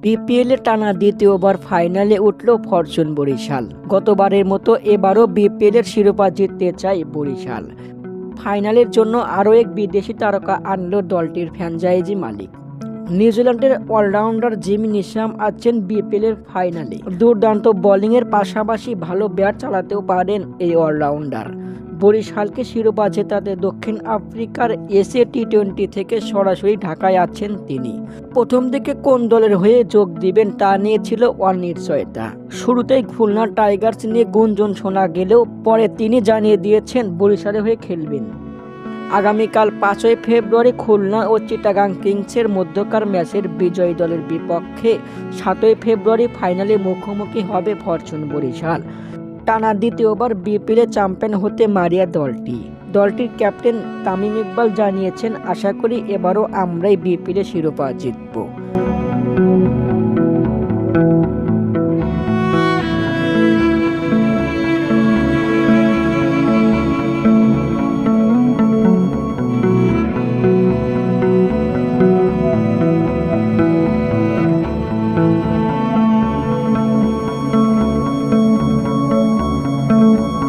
বিপিএলে টানা দ্বিতীয়বার ফাইনালে উঠল ফরচুন বরিশাল। গতবারের মতো এবারও বিপিএলের শিরোপা জিততে চায় বরিশাল। ফাইনালের জন্য আরও এক বিদেশি তারকা আনল দলটির ফ্র্যাঞ্চাইজি মালিক। নিউজিল্যান্ডের অলরাউন্ডার জিমি নিশাম আছেন বিপিএলের ফাইনালে। দুর্দান্ত বোলিংয়ের পাশাপাশি ভালো ব্যাট চালাতেও পারেন এই অলরাউন্ডার। বরিশালকে শিরোপা জেতাতে দক্ষিণ আফ্রিকার এসএ টি-20 থেকে সরাসরি ঢাকায় আছেন তিনি। প্রথম দিকে কোন দলের হয়ে যোগ দিবেন তা নিয়ে ছিল অনিশ্চয়তা। শুরুতেই খুলনা টাইগার্স নিয়ে গুঞ্জন শোনা গেলেও পরে তিনি জানিয়ে দিয়েছেন বরিশালের হয়ে খেলবেন। আগামীকাল 5ই ফেব্রুয়ারি খুলনা ও চিটাগাং কিংসের মধ্যকার ম্যাচের বিজয়ী দলের বিপক্ষে 7ই ফেব্রুয়ারি ফাইনালে মুখোমুখি হবে ফরচুন বরিশাল। টানা দ্বিতীয়বার বিপিএলে চ্যাম্পিয়ন হতে মারিয়া দলটির ক্যাপ্টেন তামিম ইকবাল জানিয়েছেন, আশা করি এবারও আমরাই বিপিএলে শিরোপা জিতব।